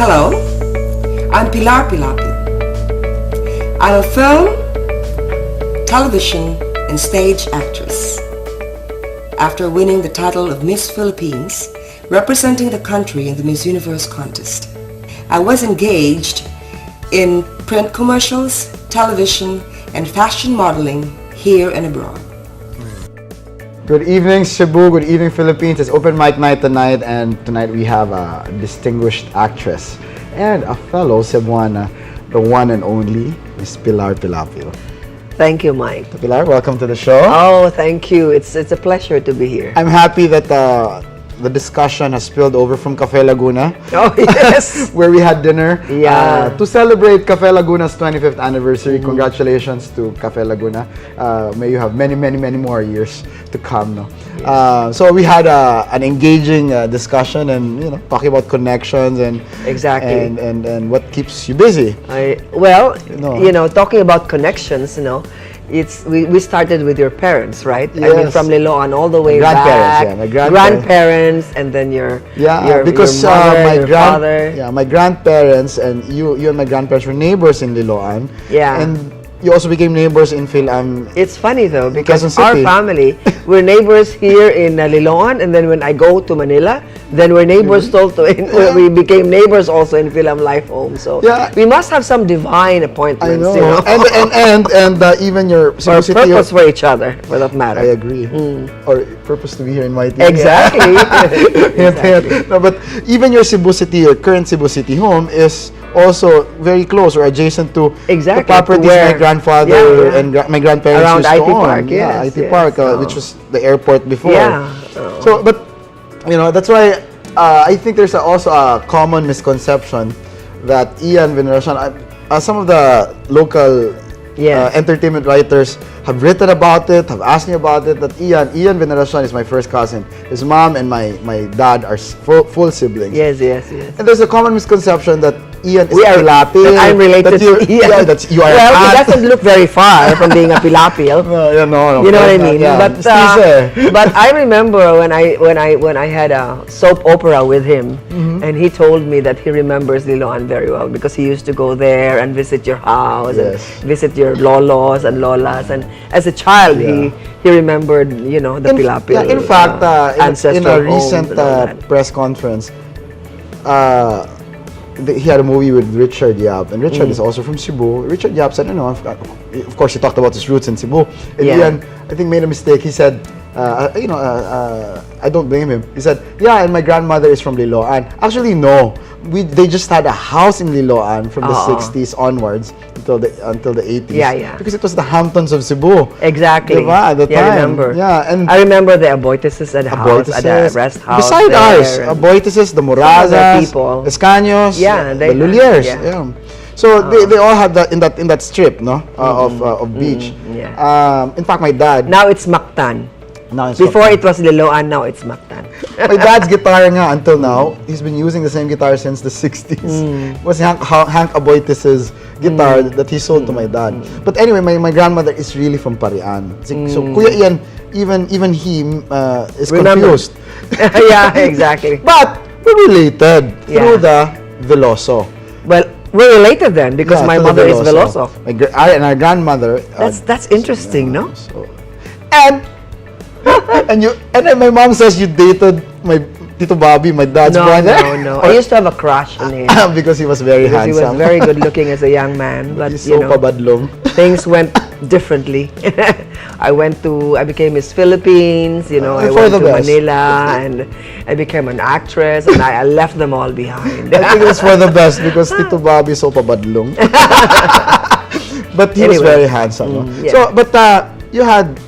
Hello, I'm Pilar Pilapil. I'm a film, television, and stage actress. After winning the title of Miss Philippines, representing the country in the Miss Universe contest, I was engaged in print commercials, television, and fashion modeling here and abroad. Good evening, Cebu. Good evening, Philippines. It's open mic night tonight, and tonight we have a distinguished actress and a fellow Cebuana, the one and only Miss Pilar Pilapil. Thank you, Mike. Pilar, welcome to the show. Oh, thank you. It's a pleasure to be here. I'm happy that the discussion has spilled over from Cafe Laguna. Oh, yes. Where we had dinner. Yeah. To celebrate Cafe Laguna's 25th anniversary. Congratulations to Cafe Laguna. May you have many, many, many more years to come. No? Yes. So we had an engaging discussion and talking about connections and exactly and what keeps you busy. Talking about connections, we started with your parents, right? Yes. I mean, from Liloan all the way back. My grandparents, and then your mother, your father. Yeah, my grandparents and you and my grandparents were neighbors in Liloan. Yeah. And you also became neighbors in It's funny though, because our family, we're neighbors here in Liloan, and then when I go to Manila, then we're neighbors we became neighbors also in Film Life Home. So we must have some divine appointments. I know. And even your or purpose for each other, for that matter. I agree. Or purpose to be here in my team. Exactly. Exactly. No, but even your your current Cebu City home is also very close or adjacent to the properties my grandfather and my grandparents around used IT to own. Park. Yes, IT Park, which was the airport before. Yeah. So, but that's why I think there's also a common misconception that Ian Veneracion, some of the local entertainment writers have written about it, have asked me about it, that Ian Veneracion is my first cousin. His mom and my dad are full siblings. Yes. And there's a common misconception that Ian is Pilapil. I'm related to Ian. Yeah, you are. Well, he doesn't look very far from being a Pilapil. No. You know what I mean? Yeah. But I remember when I had a soap opera with him, and he told me that he remembers Liloan very well because he used to go there and visit your house and visit your lolos and lolas, and as a child he remembered the Pilapil. In fact, in a recent press conference, he had a movie with Richard Yap, and Richard is also from Cebu. Richard Yap said, of course he talked about his roots in Cebu. And Ian, I think, made a mistake. He said, I don't blame him. He said, and my grandmother is from Liloan. Actually, no. They just had a house in Liloan from the 60s onwards until the 80s. Yeah. Because it was the Hamptons of Cebu. Exactly. Diba, at the time. I remember. Yeah, and I remember the Aboitises at the rest house. Beside ours, Aboitises, the Morazas, people. Escaños, the Luliers. Yeah. So they all had that in that strip, of beach. In fact, my dad. Now it's Mactan. Before it was Liloan, now it's Mactan. My dad's guitar until now, he's been using the same guitar since the 60s. It was Hank Aboitis' guitar that he sold to my dad. But anyway, my grandmother is really from Parian. So Kuya Ian, even he is confused. Yeah, exactly. But we're related through the Veloso. Well, we're related then because my mother is Veloso. And our grandmother. That's interesting, no? And then my mom says you dated my Tito Bobby, my dad's brother. No. I used to have a crush on him because he was very handsome. He was very good looking as a young man, but he's so pabadlong. Things went differently. I became Miss Philippines. I went to Manila and I became an actress, and I left them all behind. I think it was for the best because Tito Bobby is so pabadlong. But he was very handsome. So, but you had.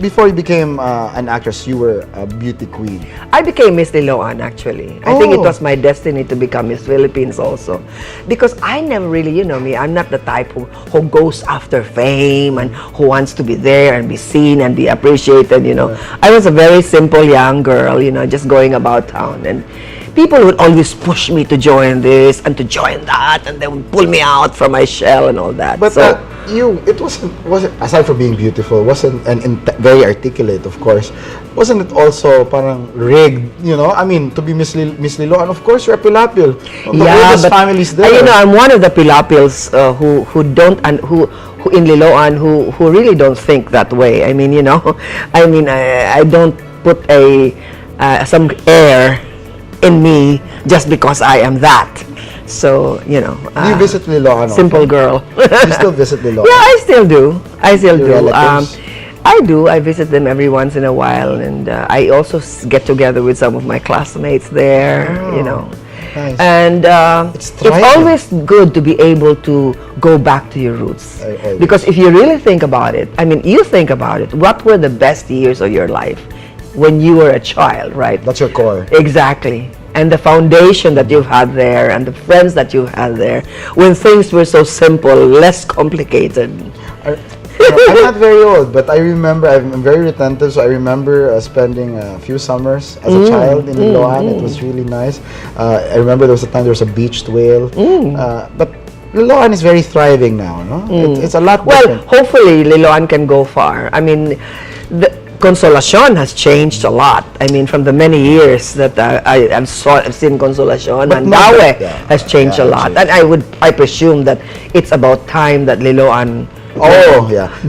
Before you became an actress, you were a beauty queen. I became Miss Liloan, actually. I think it was my destiny to become Miss Philippines also. Because I never really, me, I'm not the type who goes after fame and who wants to be there and be seen and be appreciated, I was a very simple young girl, just going about town. And people would always push me to join this and to join that, and they would pull me out from my shell and all that. But it wasn't aside from being beautiful, wasn't and very articulate, of course. Wasn't it also parang rigged, you know? I mean, to be Miss Lilo, and of course you're Pilapil. The oldest families there. You know, I'm one of the Pilapils who don't and who in Liloan who really don't think that way. I mean, you know, I don't put some air in me just because I am that. So, you know. You visit Liloan often? Simple girl. You still visit Liloan? Yeah, I still do. Your relatives? I do. I visit them every once in a while, and I also get together with some of my classmates there, you know. Nice. And it's always good to be able to go back to your roots. Because if you really think about it, I mean, you think about it, what were the best years of your life when you were a child, right? That's your core. Exactly. And the foundation that you've had there and the friends that you had there when things were so simple, less complicated. I'm not very old, but I remember, I'm very retentive, so I remember spending a few summers as a child in Liloan. It was really nice. I remember there was a time there was a beached whale. But Liloan is very thriving now, no? It's a lot different. Well, hopefully Liloan can go far. I mean, the Consolacion has changed a lot. I mean, from the many years that I've seen Consolacion, Mandaue has changed a lot. And I presume that it's about time that Liloan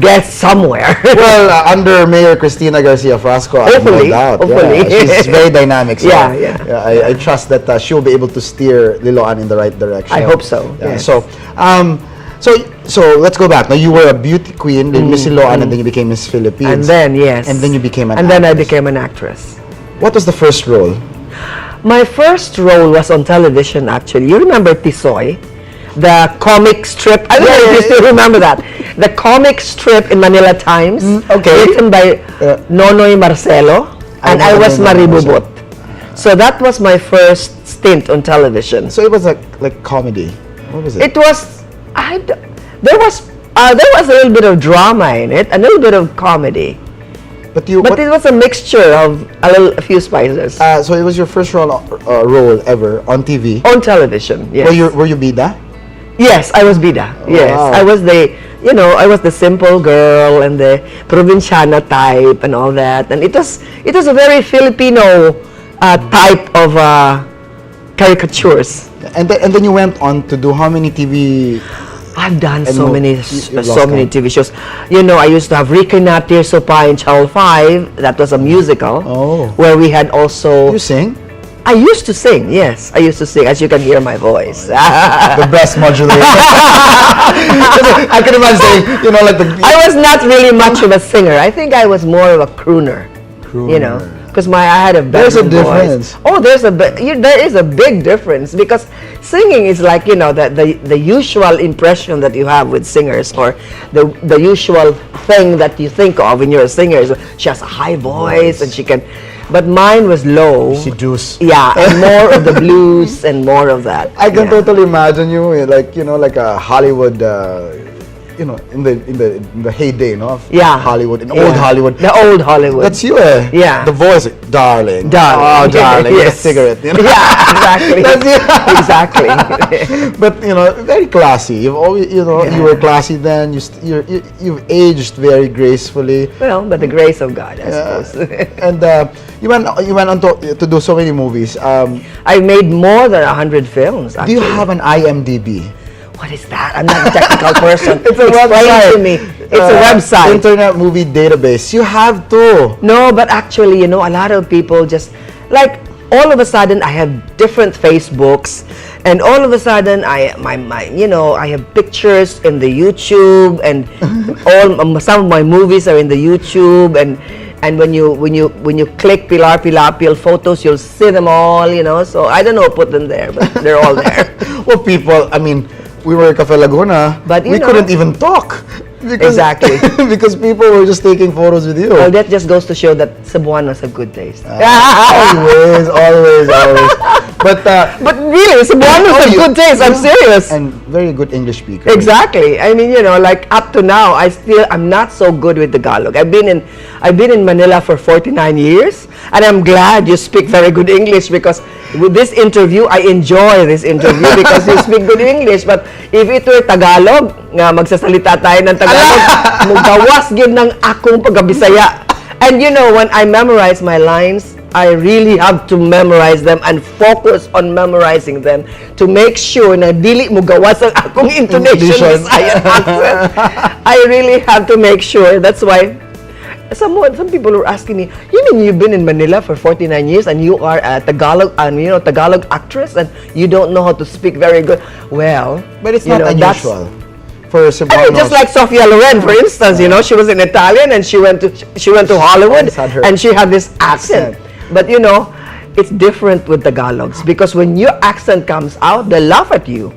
gets somewhere. Well, under Mayor Cristina Garcia Frasco, hopefully, no doubt. Hopefully. Yeah, she's very dynamic. So I trust that she'll be able to steer Liloan in the right direction. I hope so. Yeah. Yes. So let's go back. Now you were a beauty queen, then Miss Liloan, and then you became Miss Philippines. And then and then you became an actress. then I became an actress. What was the first role? My first role was on television, actually. You remember Tisoy? The comic strip. I don't know if you still remember that. The comic strip in Manila Times, written by Nonoy Marcelo, and I was Maribubot. So that was my first stint on television. So it was like comedy. What was it? It was. There was a little bit of drama in it, a little bit of comedy. But it was a mixture of a few spices. So it was your first role ever on TV? On television, yes. Were you Bida? Yes, I was Bida. Yes, wow. I was the simple girl and the provinciana type and all that. And it was a very Filipino type of caricatures. And then you went on to do how many TV? I've done so many TV shows. You know, I used to have Ricky Natir Sopa in Channel 5. That was a musical. Where we had also... You sing? I used to sing, yes. I used to sing, as you can hear my voice. The best modulator. I can imagine saying, you know, like I was not really much of a singer. I think I was more of a crooner. You know, because I had a better voice. There's a difference. Oh, there is a big difference, because singing is like, you know, the usual impression that you have with singers, or the usual thing that you think of when you're a singer is she has a high voice and she can. But mine was low. Seduce. Yeah, and more of the blues and more of that. I can totally imagine you, like, you know, like a Hollywood, you know, in the heyday, no? Of Hollywood, old Hollywood. The old Hollywood. That's you, eh? Yeah. The voice, darling. Darling. Oh, darling. Yes. A cigarette, you know? Yeah, exactly. That's you. Exactly. But, you know, very classy. You've always, you know, you were classy then. You've aged very gracefully. Well, but the grace of God, I suppose. And you went on to do so many movies. I made more than 100 films, actually. Do you have an IMDB? What is that? I'm not a technical person. It's a website. To me. It's a website. Internet movie database. You have to. No, but actually, you know, a lot of people just, like, all of a sudden, I have different Facebooks, and all of a sudden, I have pictures in the YouTube, and some of my movies are in the YouTube, and when you click Pilar Pilapil photos, you'll see them all, you know. So I don't know, put them there, but they're all there. Well, people, I mean, we were in Cafe Laguna, but we couldn't even talk. Exactly. Because people were just taking photos with you. Well, that just goes to show that Cebuanos have good taste. Always. But really, Cebuanos have good taste. I'm serious. And very good English speaker. Exactly. I mean, like up to now, I'm not so good with Tagalog. I've been in Manila for 49 years, and I'm glad you speak very good English, because with this interview, I enjoy this interview because you speak good English. But if it were Tagalog, nga magsasalita tayo ng Tagalog, mugawas gyud ng akong pagkabisaya. And when I memorize my lines, I really have to memorize them and focus on memorizing them to make sure na dili mo gawas ang akong intonation Visayan accent. I really have to make sure. That's why some people are asking me, you mean you've been in Manila for 49 years and you are a Tagalog Tagalog actress and you don't know how to speak very good? Well, but it's not unusual. For Cebuanos. Just like Sofia Loren, for instance, she was an Italian and she went to Hollywood and she had this accent. But it's different with Tagalogs, because when your accent comes out, they laugh at you.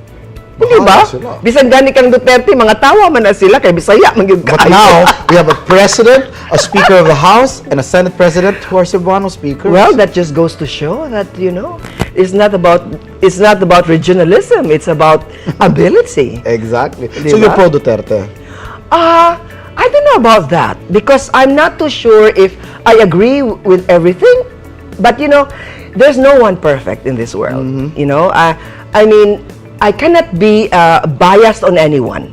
Hindi ba? Bisan gani kang Duterte, mga tawa man na sila kay Bisaya man gyud But now we have a president, a speaker of the house, and a Senate president who are Cebuano speakers. Well, that just goes to show that it's not about regionalism, it's about ability. Exactly. Diba? So you're pro Duterte? I don't know about that, because I'm not too sure if I agree with everything. But there's no one perfect in this world. I mean, I cannot be biased on anyone,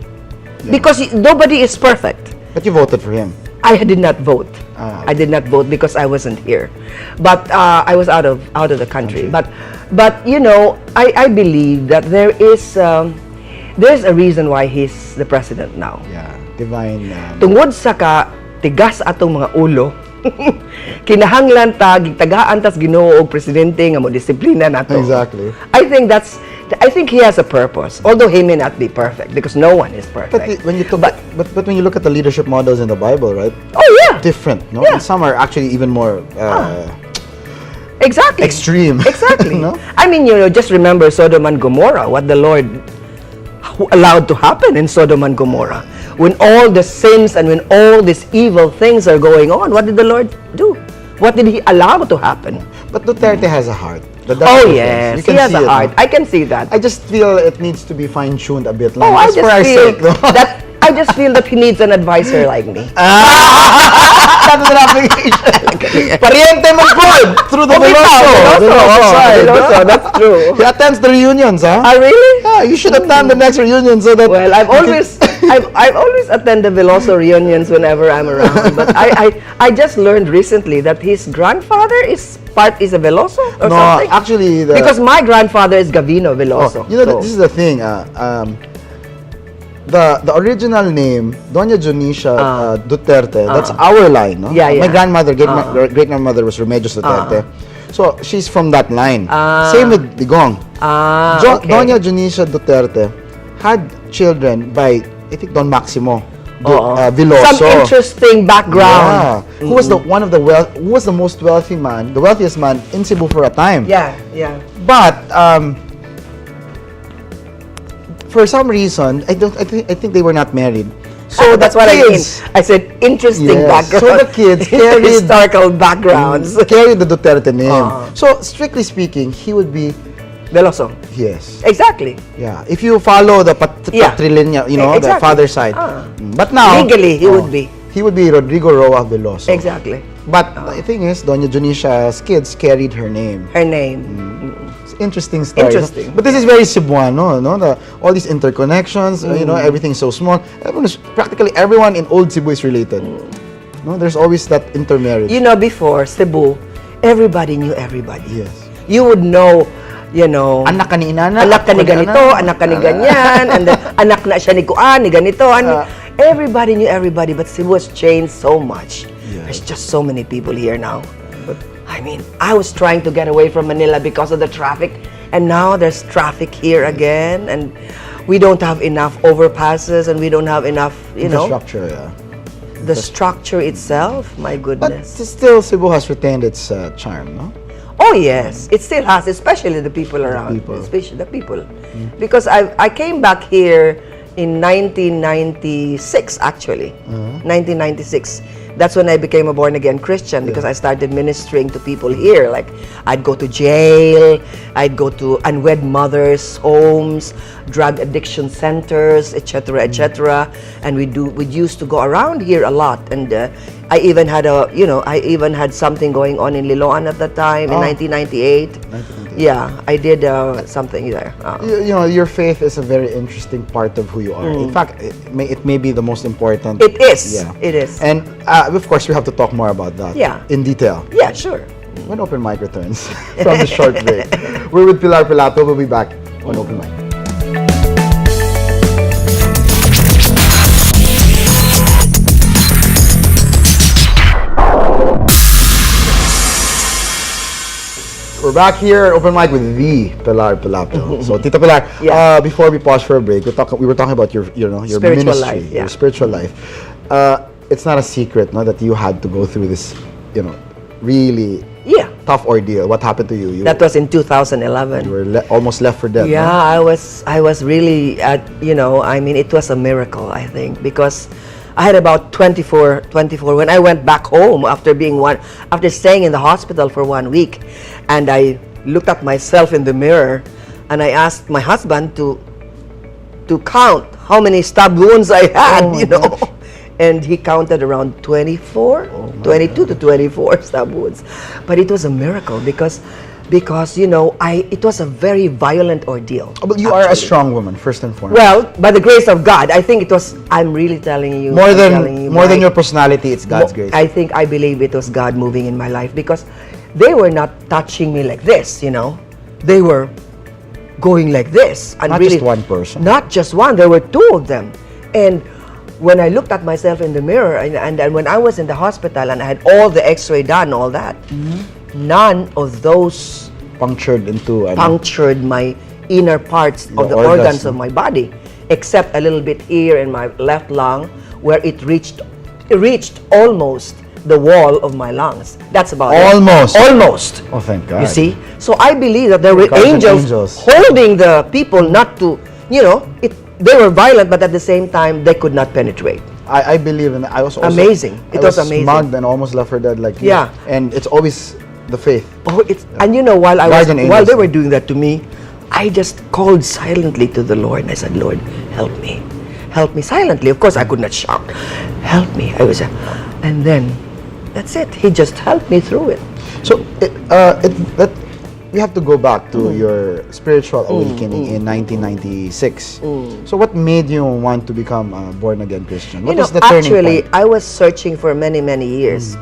because nobody is perfect. But you voted for him. I did not vote. I did not vote because I wasn't here, but I was out of the country. But I believe that there's a reason why he's the president now. Yeah, divine. Tungod sa tigas atong mga ulo, kinahanglan gitagaan tas Ginoo og presidente nga mo disiplina nato. Exactly. I think he has a purpose, although he may not be perfect, because no one is perfect. But when you look at the leadership models in the Bible, right? Oh yeah. Different, no? Yeah. And some are actually even more exactly extreme. Exactly. No? I mean, just remember Sodom and Gomorrah, what the Lord allowed to happen in Sodom and Gomorrah. When all the sins and when all these evil things are going on, what did the Lord do? What did He allow to happen? But Duterte has a heart. Oh yes, he has a heart. No? I can see that. I just feel it needs to be fine-tuned a bit. I just feel that he needs an advisor like me. That's an application. Pariente Magpod through the Veloso. That's true. He attends the reunions, huh? Really? Yeah, you should attend the next reunion so that. Well, I've always attended Veloso reunions whenever I'm around. But I just learned recently that his grandfather is a Veloso or something. Actually, because my grandfather is Gavino Veloso. This is the thing. The original name, Doña Junicia Duterte, that's our line, no? Yeah. My grandmother, great-grandmother was Remedios Duterte. So, she's from that line. Same with Digong. Okay. Doña Junicia Duterte had children by, I think, Don Maximo Veloso. Some interesting background. Yeah. Who was who was the most wealthy man, the wealthiest man in Cebu for a time. Yeah. But for some reason, I think they were not married. So that's what I mean. I said interesting background. So the kids carried historical backgrounds. Carried the Duterte name. So strictly speaking, he would be Veloso. Yes. Exactly. Yeah. If you follow the patrilineal, the father side. But now legally he would be. He would be Rodrigo Roa Veloso. Exactly. But the thing is, Doña Junicia's kids carried her name. It's interesting story. Interesting. But this is very Cebuano, no? All these interconnections, everything's so small. Practically everyone in old Cebu is related. No, there's always that intermarriage. Before Cebu, everybody knew everybody. Yes. You would know, anak ka ni inana, anak ka ni ganito, anak ka ni ganyan, and then anak na siya ni kuan, ni ganito. Everybody knew everybody, but Cebu has changed so much. Yes. There's just so many people here now. I mean, I was trying to get away from Manila because of the traffic, and now there's traffic here again, and we don't have enough overpasses, and we don't have enough, infrastructure, the structure itself, my goodness. But still, Cebu has retained its charm, no? Oh yes, it still has, especially the people around. Especially the people. Because I came back here in 1996, actually. 1996. That's when I became a born-again Christian, because I started ministering to people here. Like, I'd go to jail, I'd go to unwed mothers' homes, drug addiction centers, etc., etc. And we used to go around here a lot. And I even had something going on in Liloan at that time in 1998. Yeah, I did something there. Your faith is a very interesting part of who you are. In fact, it may be the most important. It is. Yeah. It is. And of course, we have to talk more about that. Yeah. In detail. Yeah, sure. When Open Mic returns from the short break. We're with Pilar Pilapil. We'll be back on Open Mic. We're back here at Open Mic with the Pilar Pilapil. So, Tita Pilar, before we pause for a break, we were talking about your spiritual ministry, life, your spiritual life. It's not a secret, no, that you had to go through this, really tough ordeal. What happened to you? That was in 2011. You were almost left for dead. Yeah, no? I was really it was a miracle, I think, because I had about 24 when I went back home after staying in the hospital for 1 week, and I looked at myself in the mirror and I asked my husband to count how many stab wounds I had, Gosh. And he counted around 22 to 24 stab wounds. But it was a miracle because it was a very violent ordeal. But you are a strong woman, first and foremost. Well, by the grace of God, I think it was. I'm really telling you. More than your personality, it's God's grace. I believe it was God moving in my life, because they were not touching me like this. They were going like this, and not really, just one person. Not just one. There were two of them, and when I looked at myself in the mirror, and when I was in the hospital and I had all the X-ray done, all that. None of those punctured my inner parts of the organs of my body, except a little bit here in my left lung, where it reached almost the wall of my lungs. That's about almost. Almost. Oh, thank God. You see? So I believe that there were angels holding the people not to, they were violent, but at the same time, they could not penetrate. I believe in it. I was also amazing. It was amazing. Mugged and almost left for dead like you. Yeah. And it's always the faith. Oh, and while they were doing that to me, I just called silently to the Lord, and I said, Lord, help me silently. Of course, I could not shout, help me. And then that's it. He just helped me through it. So we have to go back to your spiritual awakening in 1996. So what made you want to become a born-again Christian? What was the turning point? I was searching for many, many years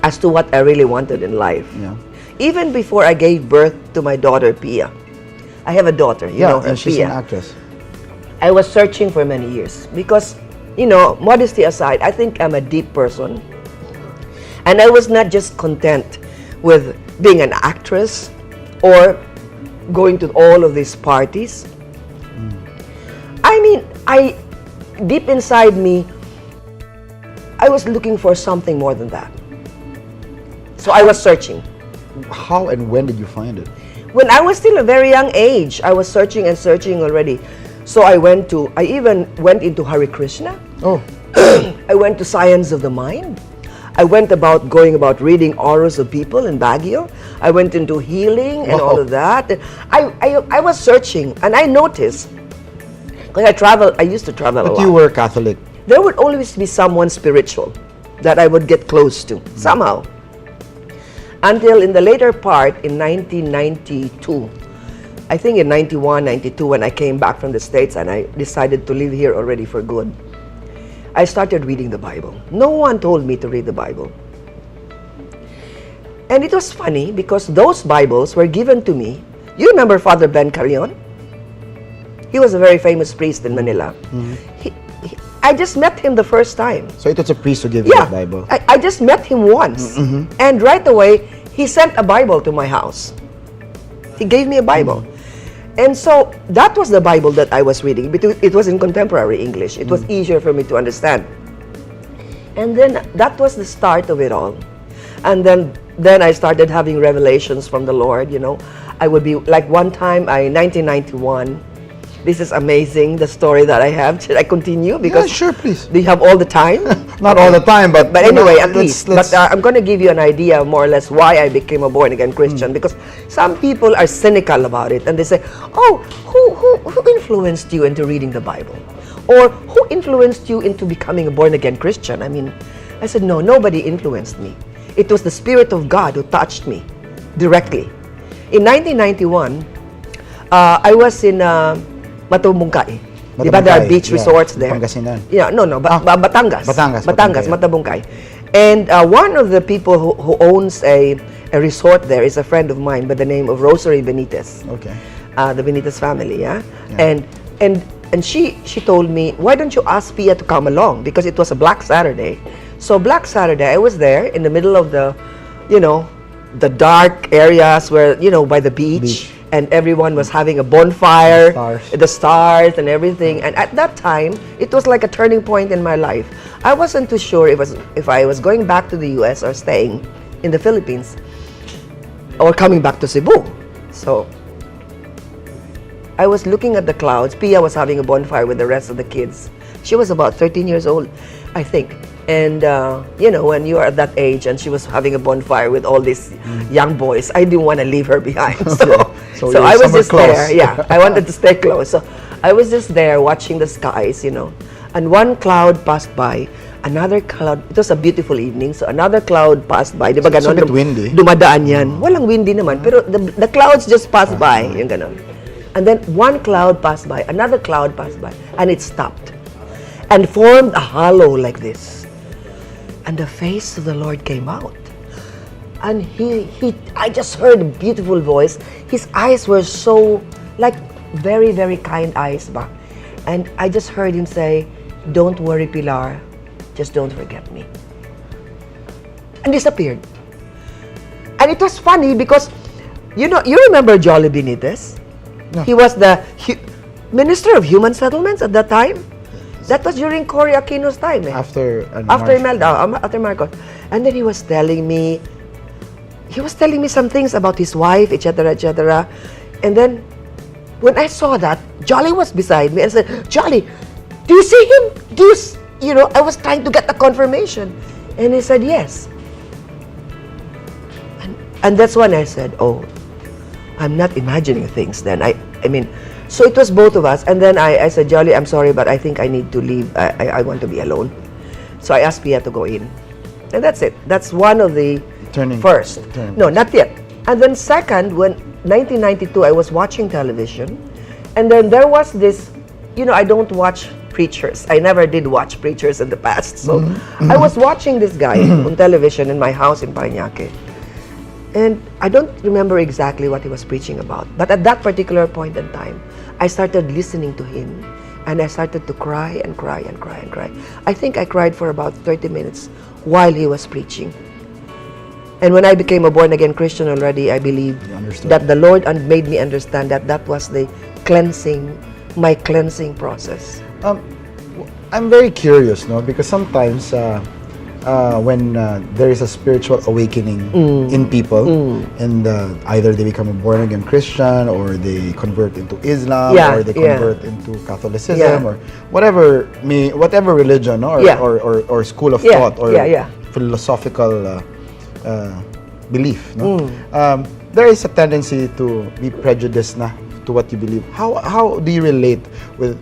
as to what I really wanted in life. Yeah. Even before I gave birth to my daughter, Pia. I have a daughter, you know her, and she's Pia. an actress. I was searching for many years because, modesty aside, I think I'm a deep person. And I was not just content with being an actress or going to all of these parties. Deep inside me, I was looking for something more than that. So I was searching. How and when did you find it? When I was still a very young age, I was searching and searching already. So I even went into Hare Krishna. Oh. I went to Science of the Mind. I went going about reading auras of people in Baguio. I went into healing and all of that. I was searching, and I noticed, because I used to travel a lot. But you were Catholic. There would always be someone spiritual that I would get close to, somehow. Until in the later part, in 1992, I think in 91, 92, when I came back from the States and I decided to live here already for good, I started reading the Bible. No one told me to read the Bible. And it was funny because those Bibles were given to me. You remember Father Ben Carrion? He was a very famous priest in Manila. I just met him the first time. So it was a priest who gave you the Bible? I just met him once. And right away, he sent a Bible to my house. He gave me a Bible. And so that was the Bible that I was reading. It was in contemporary English. It was easier for me to understand. And then that was the start of it all. And then I started having revelations from the Lord, I would be, like one time, 1991, This is amazing, the story that I have. Should I continue? Because sure, please. Do you have all the time? Not all the time, but anyway, at let's- least. But I'm going to give you an idea more or less why I became a born-again Christian. Because some people are cynical about it, and they say, "Oh, who influenced you into reading the Bible, or who influenced you into becoming a born-again Christian?" I mean, I said, "No, nobody influenced me. It was the Spirit of God who touched me directly." In 1991, I was in Matabungkay. Di ba there are beach resorts there? Pangasinan. Yeah, no, Batangas. Batangas. Matabungkay. And one of the people who owns a resort there is a friend of mine by the name of Rosary Benitez. Okay. The Benitez family, yeah? And she told me, "Why don't you ask Pia to come along?" Because it was a Black Saturday. So Black Saturday, I was there in the middle of the, the dark areas where, by the beach. And everyone was having a bonfire, the stars and everything. And at that time, it was like a turning point in my life. I wasn't too sure if I was going back to the US or staying in the Philippines or coming back to Cebu. So I was looking at the clouds. Pia was having a bonfire with the rest of the kids. She was about 13 years old, I think. And, when you are at that age and she was having a bonfire with all these young boys, I didn't want to leave her behind. So I was just close. there. Yeah, I wanted to stay close. So I was just there watching the skies, And one cloud passed by, another cloud. It was a beautiful evening. So another cloud passed by. Di ba It's a ganon? bit windy. Dumadaan yan. Walang windy naman. Pero the clouds just passed by. Yung ganon. And then one cloud passed by, another cloud passed by, and it stopped. And formed a hollow like this. And the face of the Lord came out. And I just heard a beautiful voice. His eyes were so, like, very, very kind eyes ba. And I just heard him say, "Don't worry, Pilar. Just don't forget me." And disappeared. And it was funny because, you remember Jollibee Nites? No. He was the Minister of Human Settlements at that time. That was during Cory Aquino's time. After Marcos. And then he was telling me some things about his wife, etc., etc. And then when I saw that, Jolly was beside me and said, "Jolly, do you see him? I was trying to get a confirmation." And he said, "Yes." And that's when I said, "Oh, I'm not imagining things then." I mean, so it was both of us. And then I said, "Jolly, I'm sorry, but I think I need to leave. I want to be alone." So I asked Pia to go in. And that's it. That's one of the first. No, not yet. And then second, when 1992, I was watching television. And then there was this, I don't watch preachers. I never did watch preachers in the past. So I was watching this guy on television in my house in Parañaque. And I don't remember exactly what he was preaching about. But at that particular point in time, I started listening to him. And I started to cry and cry and cry and cry. I think I cried for about 30 minutes while he was preaching. And when I became a born-again Christian already, I believe that the Lord made me understand that was my cleansing process. I'm very curious, because sometimes when there is a spiritual awakening in people, and either they become a born-again Christian, or they convert into Islam, or they convert into Catholicism, or whatever religion, or school of thought, or philosophical belief. There is a tendency to be prejudiced to what you believe. How do you relate with,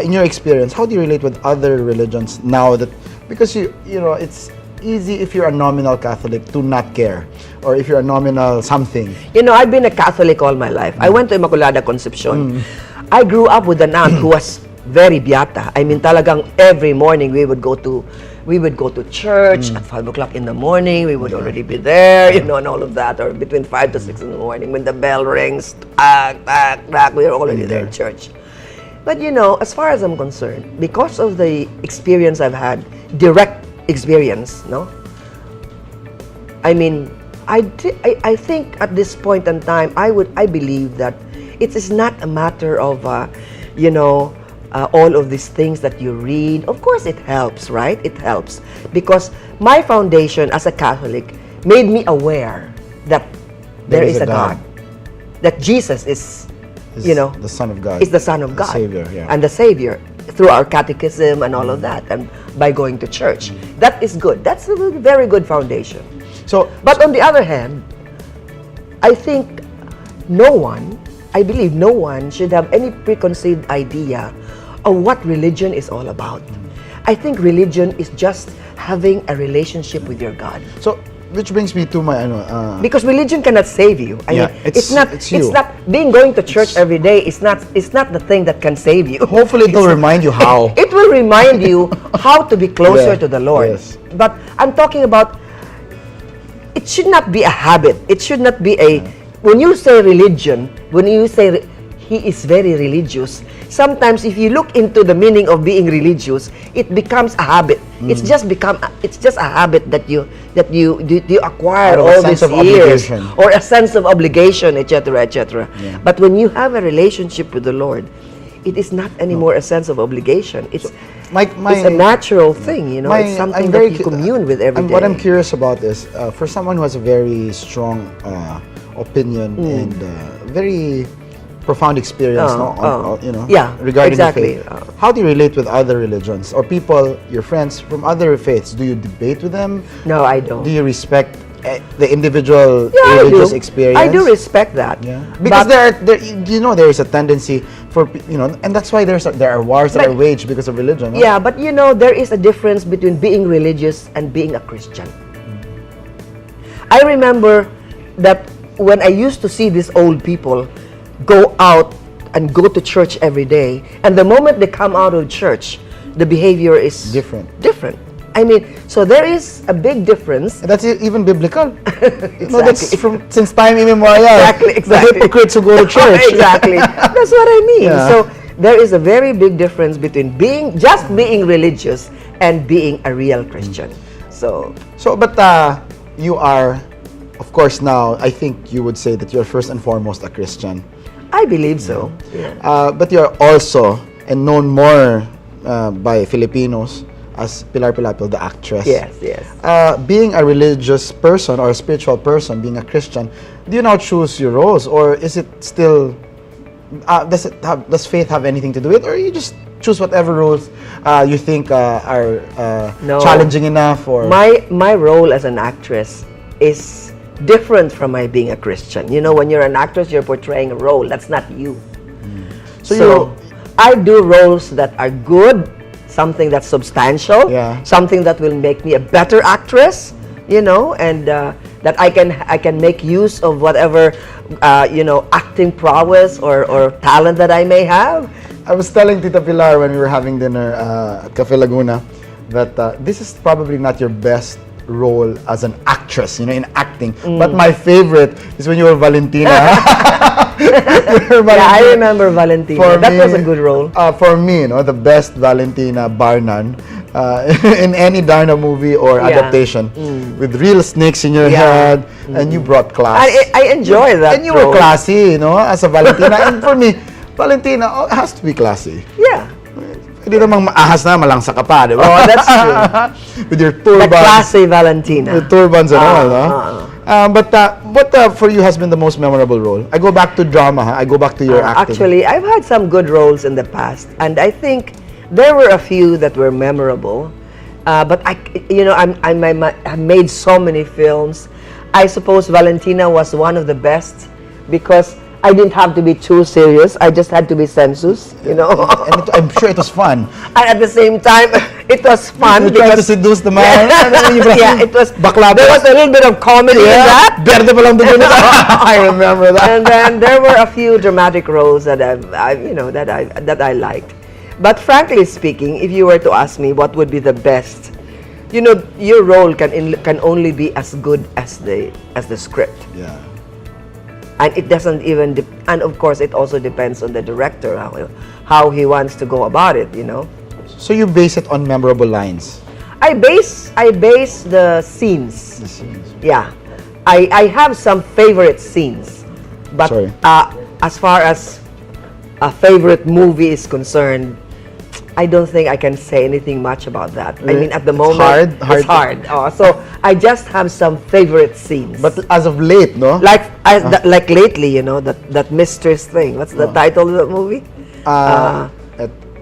in your experience, how do you relate with other religions now that, because it's easy if you're a nominal Catholic to not care, or if you're a nominal something. I've been a Catholic all my life. I went to Immaculada Concepcion. I grew up with an aunt who was very beata. I mean, talagang every morning we would go to church at 5 o'clock in the morning. We would already be there, and all of that, or between 5 to 6 in the morning when the bell rings, we were already there at church. But as far as I'm concerned, because of the experience I've had, direct experience, I mean, I think at this point in time, I believe that it is not a matter of, all of these things that you read. Of course, it helps, right? It helps. Because my foundation as a Catholic made me aware that there is a God. That Jesus is is you know, the Son of God. is the Son of The God. Savior, yeah. And the Savior through our catechism and all of that, and by going to church. That is good. That's a very good foundation. So, But on the other hand, I think I believe no one should have any preconceived idea of what religion is all about. I think religion is just having a relationship with your God. so which brings me to my Because religion cannot save you. I Yeah, mean, it's you. It's not being going to church every day. It's not the thing that can save you. hopefully it'll remind you how. It will remind you how to be closer Yeah, to the Lord. yes. But I'm talking about, it should not be a habit. It should not be a, when you say religion, when you say he is very religious, sometimes if you look into the meaning of being religious, it becomes a habit. It's just a habit that you acquire Out of a all sense these of years, obligation. or a sense of obligation, etc., etc. Yeah. But when you have a relationship with the Lord, it is not anymore a sense of obligation. It's it's a natural thing, you know. It's something that you commune with every day. What I'm curious about is, for someone who has a very strong opinion and very profound experience, regarding exactly. the faith, how do you relate with other religions or people, your friends from other faiths? Do you debate with them? No, I don't. Do you respect the individual Yeah, religious I do. experience? I do respect that. Yeah, because But- there is a tendency for and that's why there are wars that are waged because of religion. No? Yeah, but there is a difference between being religious and being a Christian. I remember that when I used to see these old people go out and go to church every day, and the moment they come out of church, the behavior is Different. I mean, so there is a big difference. And that's even biblical. No, Exactly. that's since time immemorial. Exactly. The hypocrites who go to church. Exactly. That's what I mean. Yeah. So there is a very big difference between being religious and being a real Christian. So But you are, of course, now I think you would say that you're first and foremost a Christian. I believe so. Yeah. But you're also and known more by Filipinos as Pilar Pilapil, the actress. Yes, yes. Being a religious person or a spiritual person, being a Christian, do you now choose your roles, or is it still? Does faith have anything to do with it, or you just choose whatever roles you think are No. challenging enough? Or My role as an actress is different from my being a Christian. You know, when you're an actress, you're portraying a role. That's not you. So I do roles that are good, something that's substantial, Yeah. something that will make me a better actress, and that I can make use of whatever, acting prowess or talent that I may have. I was telling Tita Pilar when we were having dinner at Cafe Laguna that this is probably not your best role as an actress, in acting. But my favorite is when you were Valentina. Yeah, I remember Valentina. That was a good role. For me, the best Valentina bar none in any Darna movie or Yeah. adaptation, with real snakes in your Yeah. head, and you brought class. I enjoy that. And you were role. classy, as a Valentina. And for me, Valentina has to be classy. Yeah. Hindi namang maahas na, malangsa ka pa, di ba? Oh, that's true. With your The turbans. classy Valentina. With turbans and all, no? But what for you has been the most memorable role? I go back to drama, I go back to your acting. Actually, I've had some good roles in the past, and I think there were a few that were memorable. But I made so many films. I suppose Valentina was one of the best because I didn't have to be too serious. I just had to be sensus, And I'm sure it was fun. And at the same time, it was fun You tried to because seduce the man. yeah, it was. Bakla There was a little bit of comedy in that. Berde pa lang dugo nito. I remember that. And then there were a few dramatic roles that I liked. But frankly speaking, if you were to ask me what would be the best, your role can only be as good as the script. Yeah. And it doesn't even and of course it also depends on the director how he wants to go about it. So you base it on memorable lines. I base the scenes. The scenes. Yeah, I have some favorite scenes, but Sorry. as far as a favorite movie is concerned, I don't think I can say anything much about that. I mean, at the It's moment, hard it's hard. So I just have some favorite scenes. But as of late, no? like like lately, that mistress thing. What's the title of the movie?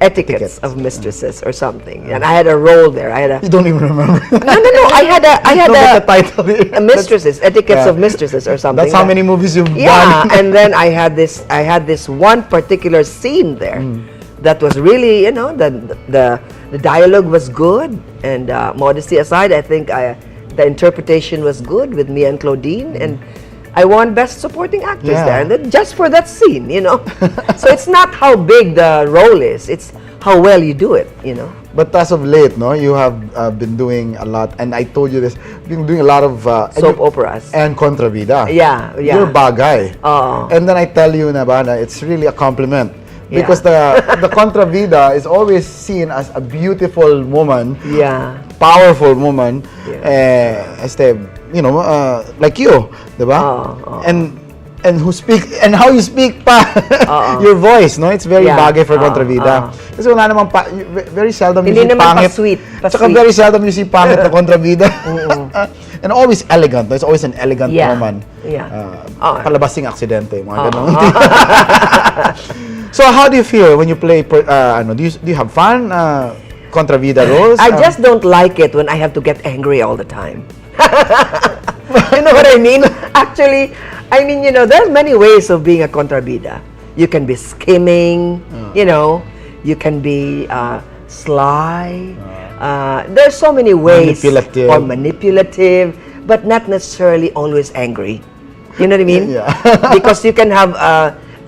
Etiquettes of Mistresses or something. And I had a role there. You don't even remember. No. I had No, but the title. Mistresses, Etiquettes of Mistresses or something. That's how many movies you've Yeah, done. and then I had this one particular scene there that was really, the dialogue was good, and modesty aside, I think the interpretation was good with me and Claudine, and I won Best Supporting Actress there, and then just for that scene, So it's not how big the role is; it's how well you do it, But as of late, no, you have been doing a lot, and I told you this, been doing a lot of Soap operas. and Contra Vida. Yeah. You're bagay. Oo. And then I tell you, Nabana, it's really a compliment. Yeah. Because the Contra Vida is always seen as a beautiful woman, Yeah. powerful woman, Yeah. like you, diba? And how you speak pa, your voice, no? It's very bagay for Contra Vida. Kasi wala namang very seldom you Hindi see naman pangit. pa-sweet. Tsaka very seldom you see pangit na Contra Vida. And always elegant. There's always an elegant woman. Yeah. Palabasing aksidente, mga ganun. So how do you feel when you play, do you have fun? Contra Vida roles? I just don't like it when I have to get angry all the time. You know what I mean? Actually, there's many ways of being a contrabida. You can be scheming, you can be sly. There's so many ways. Manipulative, but not necessarily always angry. You know what I mean? Yeah. Because you can have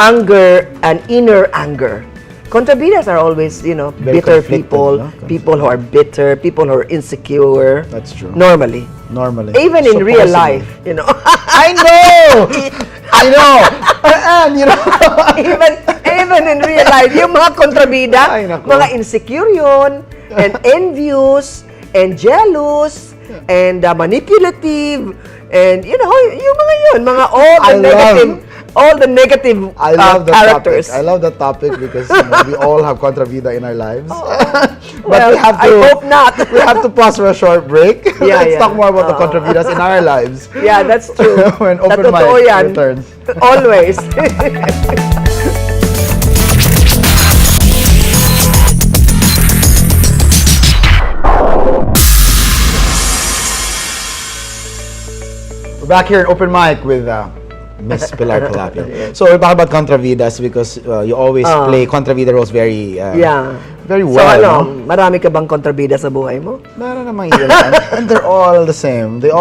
anger and inner anger. Contrabidas are always, bitter conflicted, people, no? people who are bitter, people who are insecure. That's true. Normally. Even in real life, I know! And, even in real life, yung mga kontrabida, Ay, naku. mga insecure yun, and envious, and jealous, and manipulative, and yung mga yun, all the negative I love the characters. topic. I love that topic because we all have Contra Vida in our lives. But Well, I hope not. We have to pause for a short break. Yeah, Let's yeah. talk more about the Contra Vidas in our lives. Yeah, that's true. When Open Totoo Mic yan. returns. Always. We're back here in Open Mic with Miss Pilar Pilapil. So we talk about Contra Vidas because you always play Contra Vida roles very very So well. No? marami ka bang kontrabida sa buhay mo? Meron namang ilan. And they're all the same. They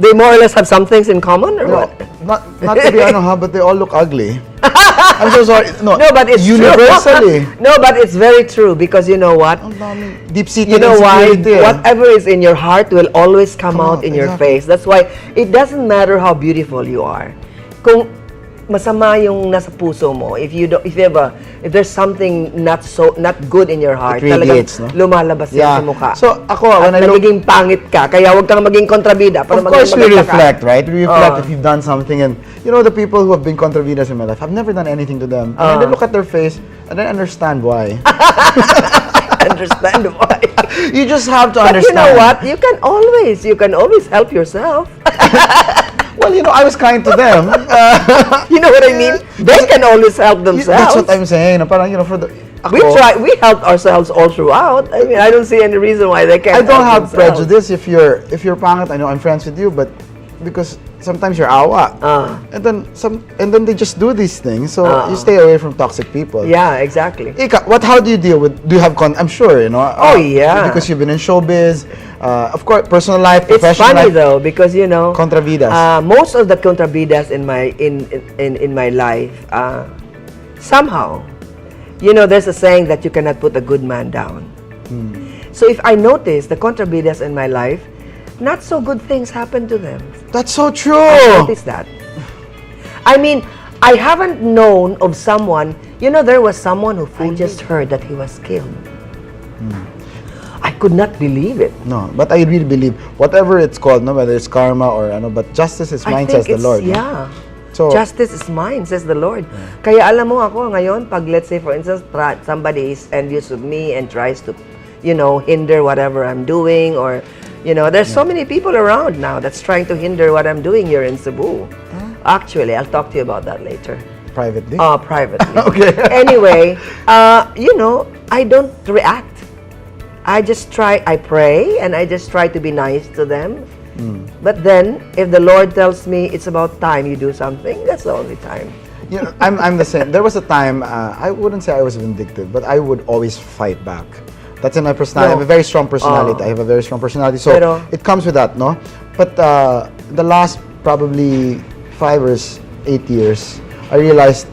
They more or less have some things in common, or what? not to be but they all look ugly. I'm so sorry. No, but it's universally. true. No, but it's very true because you know what? Deep-seated You know why? insecurity. Whatever is in your heart will always come out in your exactly. face. That's why it doesn't matter how beautiful you are. Kung masama yung nasa puso mo, if there's something not good in your heart, It radiates, no? lumalabas yan sa mukha. So ako, At when I look, nagiging pangit ka, kaya huwag kang maging kontrabida. Para of course we maging maganda ka. reflect, right? We reflect if you've done something, and the people who have been Contra Vidas in my life, I've never done anything to them. And then look at their face, and then understand why. Understand why. You just have to But understand. you know what? You can always help yourself. Well, I was kind to them. You know what I mean? They can always help themselves. That's what I'm saying. Parang, for the... We helped ourselves all throughout. I mean, I don't see any reason why they can't. I don't have themselves. prejudice if you're pangit. I know I'm friends with you, but because sometimes you're awa, and then they just do these things. So you stay away from toxic people. Yeah, exactly. Ika, how do you deal with? Do you have I'm sure Oh, yeah. because you've been in showbiz. Of course, personal life, It's professional funny life. though because Contra Vidas. most of the contrabidas in my life somehow, there's a saying that you cannot put a good man down. So if I notice the contrabidas in my life, not so good things happen to them. That's so true. I noticed that. I mean, I haven't known of someone. There was someone who I just heard that he was killed. I could not believe it. No, but I really believe whatever it's called, no, whether it's karma or but justice is mine, says the Lord. Yeah. So, justice is mine, says the Lord. Kaya alam mo ako ngayon, pag let's say for instance, somebody is envious of me and tries to, hinder whatever I'm doing, or, there's so many people around now that's trying to hinder what I'm doing here in Cebu. Actually, I'll talk to you about that later. Privately? Privately. Okay. Anyway, I don't react. I pray, and I just try to be nice to them. But then, if the Lord tells me it's about time you do something, that's the only time. I'm the same. There was a time, I wouldn't say I was vindictive, but I would always fight back. That's in my personality. I have a very strong personality. So it comes with that, no? But the last probably 5 or 8 years, I realized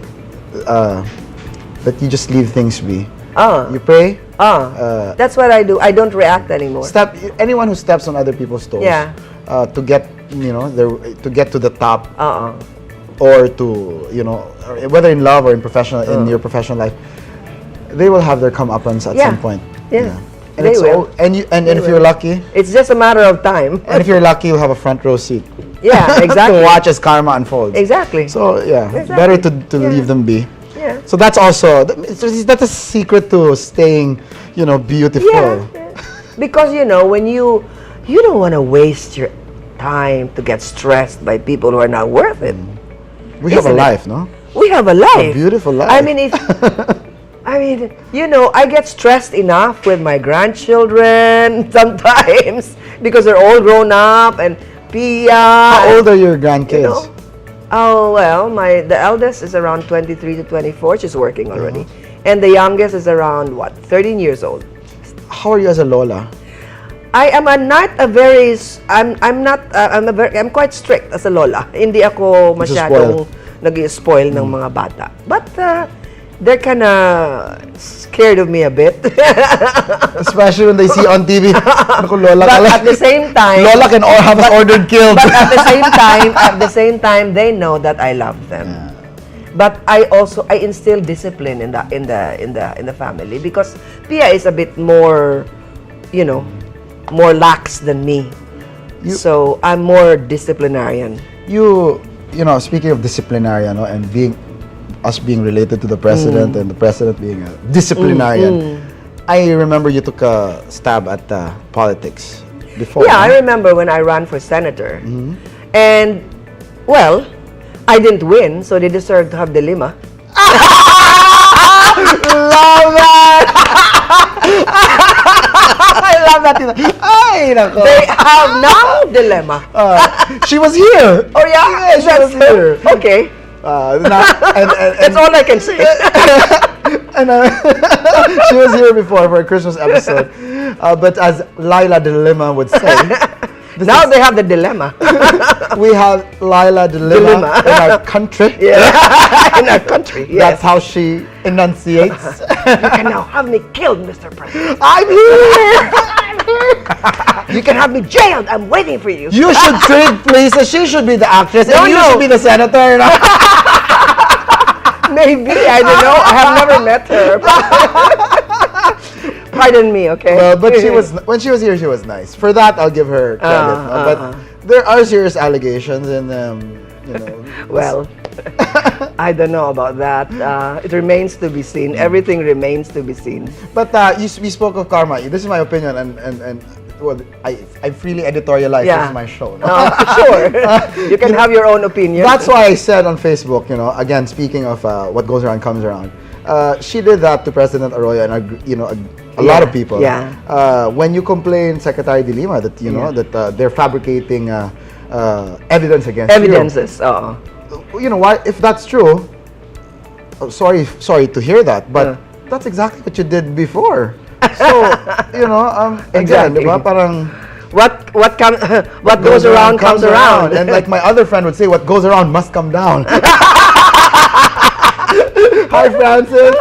that you just leave things be. You pray. That's what I do. I don't react anymore. Anyone who steps on other people's toes to get to get to the top, or to whether in love or in your professional life, they will have their comeuppance at some point. Yeah. And if you're lucky, it's just a matter of time. And if you're lucky, you'll have a front row seat. Yeah, exactly. To watch as karma unfolds. Exactly. So better to leave them be. Yeah. So that's also that's a secret to staying, beautiful. Yeah. Because when you don't want to waste your time to get stressed by people who are not worth it. We have a life, no? We have a life. A beautiful life. I mean, I get stressed enough with my grandchildren sometimes because they're all grown up and Pia. How old are your grandkids? Oh, well, the eldest is around 23 to 24. She's working already. And the youngest is around, 13 years old. How are you as a lola? I'm quite strict as a lola. Hindi ako masyadong nag-spoil ng mga bata. But they're kind of scared of me a bit. Especially when they see on TV. Lola but at the same time, Lola can have us ordered killed. But at the same time, they know that I love them. Yeah. But I instill discipline in the family because Pia is a bit more, more lax than me. So I'm more disciplinarian. Speaking of disciplinarian, and us being related to the president and the president being a disciplinarian, I remember you took a stab at politics before. Yeah, I remember when I ran for senator. And, well, I didn't win, so they deserve to have the lima. Love that! I love that. They have now dilemma. She was here. Oh yeah, she was here. Okay. That's all I can say. And she was here before for a Christmas episode. But as Laila Dilemma would say, now they have the dilemma. We have Laila Dilemma in our country. Yeah. In our country. Yes. That's how she enunciates. You can now have me killed, Mr. President. I'm here. You can have me jailed. I'm waiting for you. You should trade places. She should be the actress, and you should be the senator. Maybe, I don't know. I have never met her. Pardon me, okay? Well, but when she was here, she was nice. For that, I'll give her credit. But there are serious allegations, and well, I don't know about that. It remains to be seen. Everything remains to be seen. But we spoke of karma. This is my opinion, and well, I freely editorialize. This is my show. No? Sure. You can have your own opinion. That's why I said on Facebook, again, speaking of what goes around comes around. She did that to President Arroyo and a lot of people. Yeah. When you complain, Secretary De Lima, that that they're fabricating evidence against evidences. you. Why? If that's true, sorry to hear that, but that's exactly what you did before. So exactly. Diba, parang what goes around comes around. And like my other friend would say, what goes around must come down. Hi, Francis.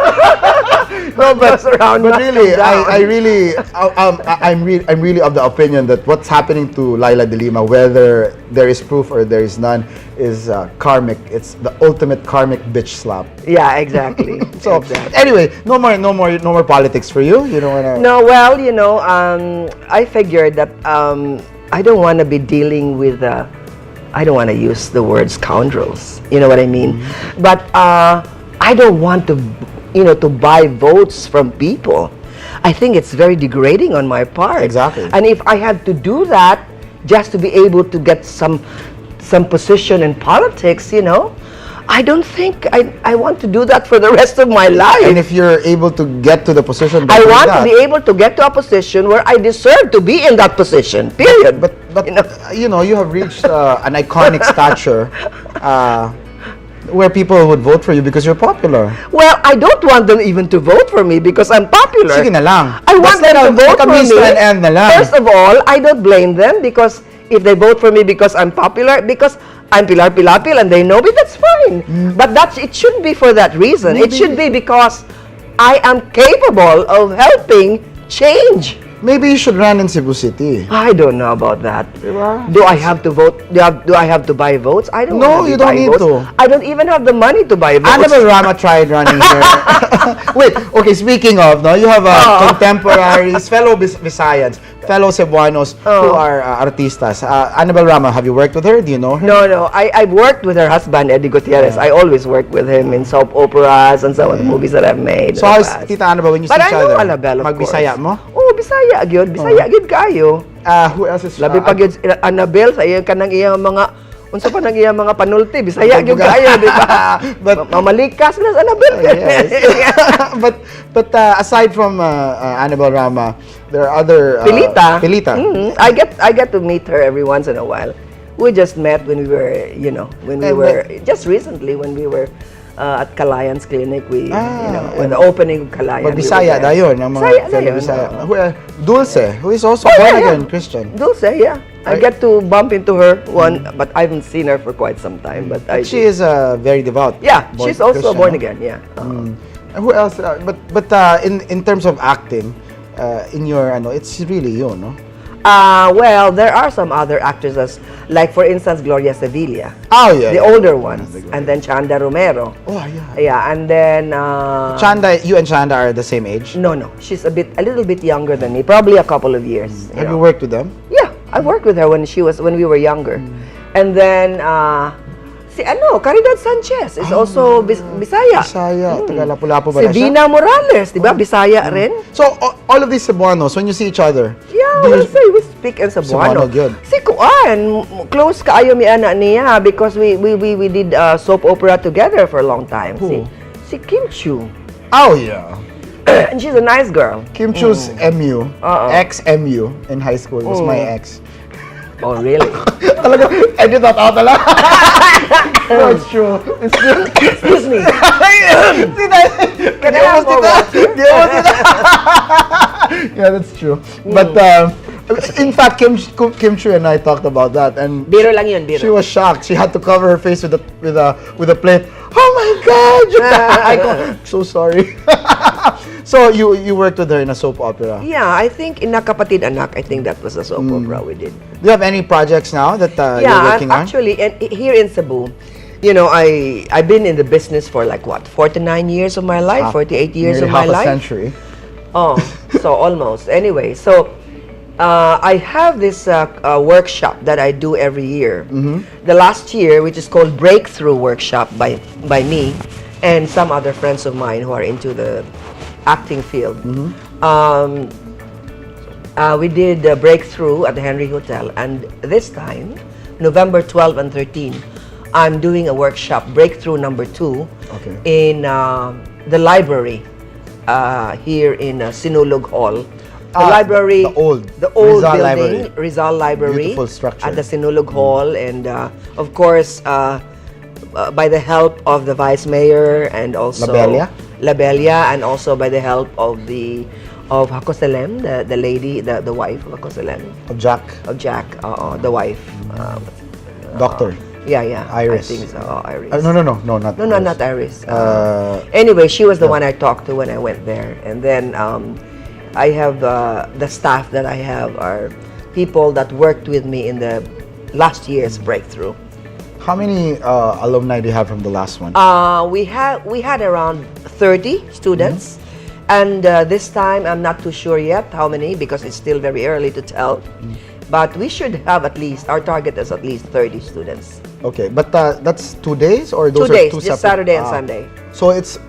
No, but really, I'm really of the opinion that what's happening to Laila De Lima, whether there is proof or there is none, is karmic. It's the ultimate karmic bitch slap. Yeah, exactly. So anyway, no more politics for you. You don't wanna. No, well, I figured that I don't want to be dealing with I don't want to use the word scoundrels. You know what I mean? But I don't want to, to buy votes from people. I think it's very degrading on my part. Exactly. And if I had to do that just to be able to get some position in politics, I don't think I want to do that for the rest of my life. And if you're able to get to the position, I want to be able to get to a position where I deserve to be in that position. Period. But you have reached an iconic stature where people would vote for you because you're popular. Well, I don't want them even to vote for me because I'm popular. Sige na lang. I want them to vote for me. Na lang. First of all, I don't blame them because if they vote for me because I'm popular, because I'm Pilar Pilapil and they know me, that's fine. But it shouldn't be for that reason. Maybe. It should be because I am capable of helping change. Maybe you should run in Cebu City. I don't know about that. Diba? Do I have to vote? Do I have to buy votes? I don't. No, have to you don't buy need votes. to. I don't even have the money to buy votes. Annabelle Rama tried running here. Wait, okay, speaking of, you have contemporaries, fellow Visayans, fellow Cebuanos who are artistas. Annabelle Rama, have you worked with her? Do you know her? No. I've worked with her husband, Eddie Gutierrez. I always work with him in soap operas and some of the movies that I've made. So how's Tita Annabelle when you see But each I know other? Annabelle, of Magbisaya course. mo? Oh, Bisaya gyud. Bisaya gyud kayo. Who else is... Labi pa gyud Annabelle sa iyang kanang iyang mga unsa pa nang iyang mga panulti, Bisaya gyud kayo, di ba? But mamalikas na Annabelle. yes. but aside from Annabelle Rama, there are other Pilita. I get to meet her every once in a while. We just met when we were, just recently when we were at Kalayan's Clinic. We, when the opening of Kalayan. Bisaya dayon, ang mga fellow Bisaya. Dulce, who is also born again Christian. Dulce, yeah. I get to bump into her but I haven't seen her for quite some time. But she is very devout. Yeah, she's also born again. Yeah. Who else? But in terms of acting, in your it's really you, no? Well, there are some other actresses, like for instance Gloria Sevilla. Oh yeah, the older ones, and then Chanda Romero. Oh yeah. Yeah, and then Chanda. You and Chanda are the same age? No, she's a little bit younger than me, probably a couple of years. Have you worked with them? Yeah, I worked with her when we were younger, and then Caridad Sanchez is also Bisaya. Bisaya, taga Lapu-Lapu ba Si Vina Morales, di ba? Bisaya rin. So all of these Cebuanos, when you see each other, we speak in Cebuano. Si Kuan, close kaayo mi ana niya because we did soap opera together for a long time. Si Kim Chu. Oh yeah. And she's a nice girl. Kim Chu's MU, ex-MU in high school was my ex. Oh, really? Talaga, edit that out na lang. No, it's true. It's true. Excuse me. Can I have more water? Yeah, that's true. But in fact, Kim Chu and I talked about that, and Biro lang yun, biro. she was shocked. She had to cover her face with a plate. Oh my God! I go, so sorry. So you worked with her in a soap opera. Yeah, I think in Nakapatid Anak, I think that was a soap opera we did. Do you have any projects now that you're working on? Actually, and here in Cebu, I've been in the business for 49 years of my life, 48 years of my life. Half a century. Oh, so almost. Anyway, so I have this workshop that I do every year. The last year, which is called Breakthrough Workshop by me and some other friends of mine who are into the acting field. We did a Breakthrough at the Henry Hotel, and this time, November 12 and 13, I'm doing a workshop, Breakthrough number 2, in the library here in Sinulog Hall. The library, the old Rizal building, Rizal Library, beautiful structure at the Sinulog Hall, and of course, by the help of the Vice Mayor and also Labelia, and also by the help of Hakoselem, the lady, the wife of Hakoselem. Of Jack, the wife. Doctor. Yeah. Iris. I think so. Iris. No, Not Iris. Anyway, she was the one I talked to when I went there, and then I have the staff that I have are people that worked with me in the last year's Breakthrough. How many alumni do you have from the last one? We had around 30 students, and this time I'm not too sure yet how many because it's still very early to tell. But we should have at least, our target is at least 30 students. Okay, but that's 2 days, or those 2 are days, two just separate? Saturday and Sunday. So it's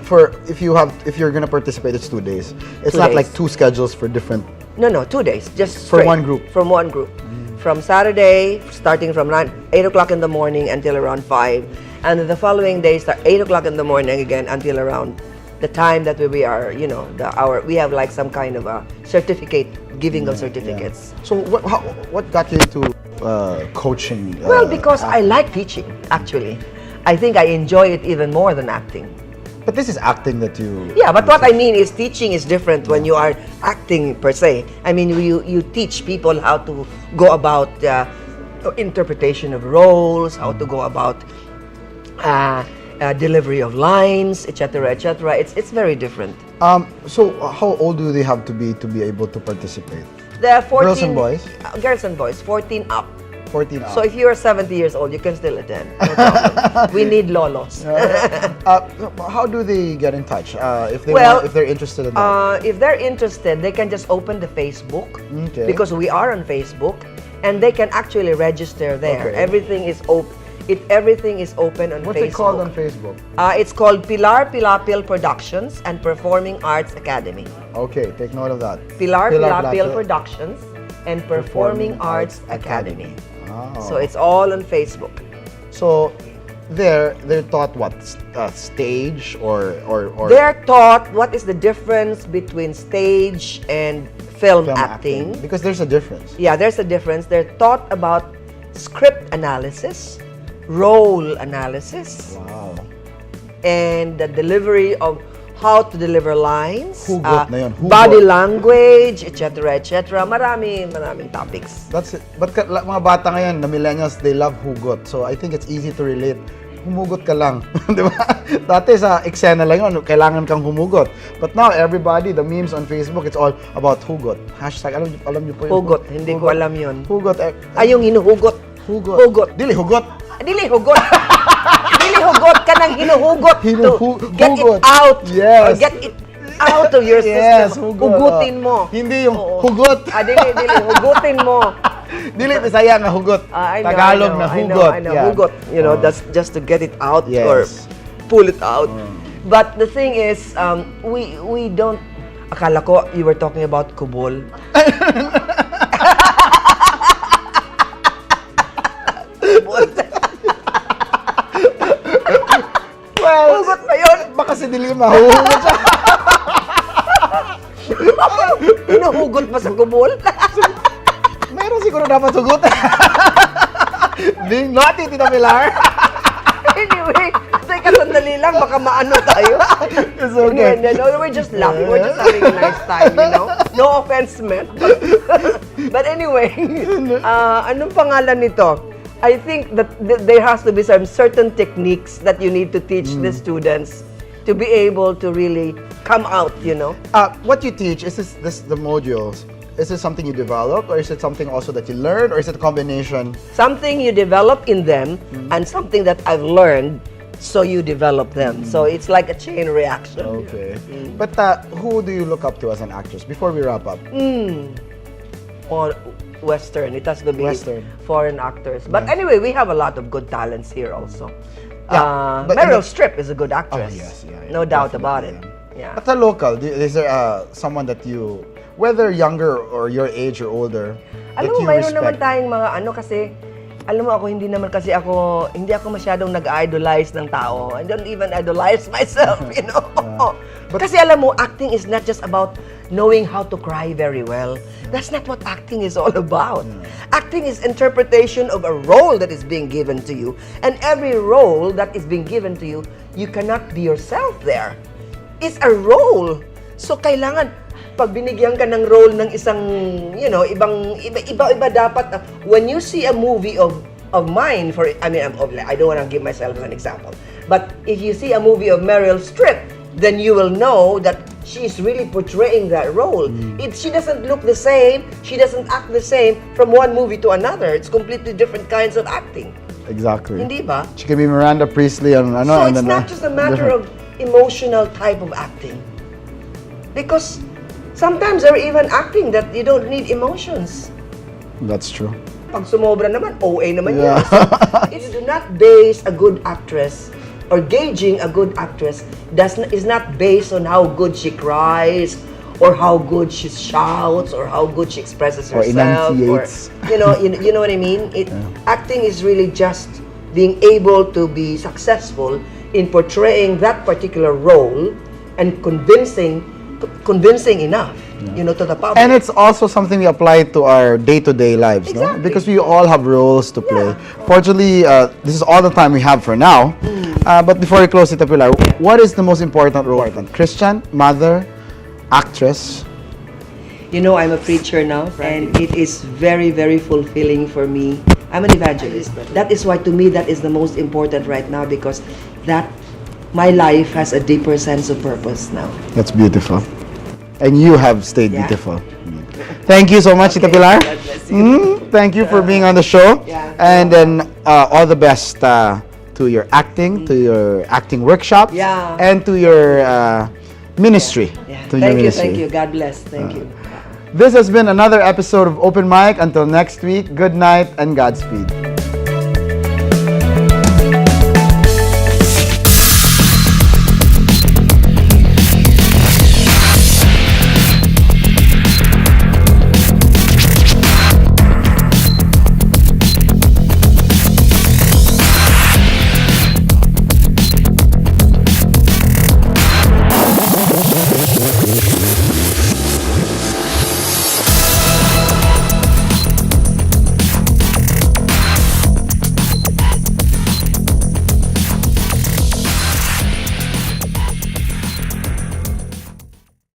for if you're gonna participate, it's 2 days. It's 2 not days. like two schedules for different. No, 2 days, just For straight. one group. From one group. From Saturday, starting from 8 o'clock in the morning until around 5. And then the following day, start 8 o'clock in the morning again until around the time that we are, we have like some kind of a certificate, giving of certificates. Yeah. So what got you into coaching? Well, because I like teaching, actually. I think I enjoy it even more than acting. But this is acting that you. Yeah, but what I mean is teaching is different when you are acting per se. I mean, you teach people how to go about interpretation of roles, how to go about delivery of lines, etc., etc. It's very different. So how old do they have to be able to participate? There are 14 Girls and boys? Girls and boys, 14 up. 14 up. So if you are 70 years old, you can still attend. No problem. We need lolos. How do they get in touch if they're interested in that? If they're interested, they can just open the Facebook, Okay. because we are on Facebook, and they can actually register there. Okay. Everything is open. Everything is open on What's Facebook. it called on Facebook? It's called Pilar Pilapil Productions and Performing Arts Academy. Okay, take note of that. Pilar Pilapil Pilapil. Productions and Performing Arts Academy. Oh. So it's all on Facebook. So they're taught what stage or They're taught what is the difference between stage and film acting. because there's a difference. Yeah, there's a difference. They're taught about script analysis, role analysis, Wow. and the delivery of how to deliver lines, Hugot na yun, hugot. body language, etc., etc. Maraming topics. That's it. But mga bata ngayon, the millennials, they love hugot. So I think it's easy to relate. Humugot ka lang. Di ba? Dati sa eksena lang yun, kailangan kang humugot. But now, everybody, the memes on Facebook, it's all about hugot. Hashtag, alam niyo po yun? Hugot, hindi ko alam yun. Hugot. Ay, yung hinuhugot. Hugot. Hugot. Dili, hugot. Dili hugot. Dili hugot ka nang hinuhugot to get Hugot. it out. Yes. Or get it out of your Yes, system. hugot. Hugutin mo. Hindi yung Oo. hugot. Dili, hugutin mo. Dili, Bisaya nga hugot. I know, Tagalog I know, na I hugot. know, Yeah. hugot. That's just to get it out Yes. or pull it out. But the thing is, we don't. Akala ko you were talking about kubol. Well, Hugot ba yun? baka si Dili mahuhugot siya. Hinuhugot ba sa kubol? Meron siguro dapat hugot. Being naughty, Tita Pilar. Anyway, teka sandali lang, baka maano tayo. It's okay. No, we're just laughing. We're just having a nice time, No offense meant. But anyway, anong pangalan nito? I think that there has to be some certain techniques that you need to teach the students to be able to really come out, What you teach, is this the modules? Is it something you develop, or is it something also that you learn, or is it a combination? Something you develop in them and something that I've learned, so you develop them. So it's like a chain reaction. Okay. But who do you look up to as an actress before we wrap up? Or Western. It has to be Western. foreign actors. But anyway, we have a lot of good talents here also. Yeah, but Meryl Streep is a good actress. Oh, yes, yeah, No doubt about it. definitely, Yeah. But the local, is there someone that you, whether younger or your age or older, that Alam mo, you mayroon naman respect? tayong mga kasi, alam mo ako, hindi ako masyadong nag-idolize ng tao. I don't even idolize myself, But- kasi alam mo, acting is not just about knowing how to cry very well. That's not what acting is all about. Acting is interpretation of a role that is being given to you. And every role that is being given to you, you cannot be yourself there. It's a role. So kailangan, pag binigyan ka ng role ng isang, iba dapat, when you see a movie of mine, I don't want to give myself as an example, but if you see a movie of Meryl Streep, then you will know that she's really portraying that role. She doesn't look the same, she doesn't act the same from one movie to another. It's completely different kinds of acting. Exactly. Hindi ba? She can be Miranda Priestley and ano. So and it's then, not just a matter of emotional type of acting. Because sometimes there are even acting that you don't need emotions. That's true. Pag sumobra naman, OA naman Yeah. yun. So, you do not base a good actress or gauging a good actress is not based on how good she cries or how good she shouts or how good she expresses Or herself enunciates. you know what I mean. Acting is really just being able to be successful in portraying that particular role and convincing enough, to the public. And it's also something we apply to our day-to-day lives, no? Exactly. Because we all have roles to play. Yeah. Fortunately, this is all the time we have for now. But before we close it, Pilar, what is the most important role? Christian, mother, actress? I'm a preacher now, and it is very, very fulfilling for me. I'm an evangelist. That is why, to me, that is the most important right now, because my life has a deeper sense of purpose now. That's beautiful. And you have stayed Yeah. beautiful. Thank you so much, Tita Pilar. God bless you. Thank you for being on the show. Yeah. And then all the best to your acting, to your acting workshops, Yeah. and to your ministry. Yeah. To your Thank you, ministry. thank you. God bless. Thank you. This has been another episode of Open Mic. Until next week, good night and Godspeed.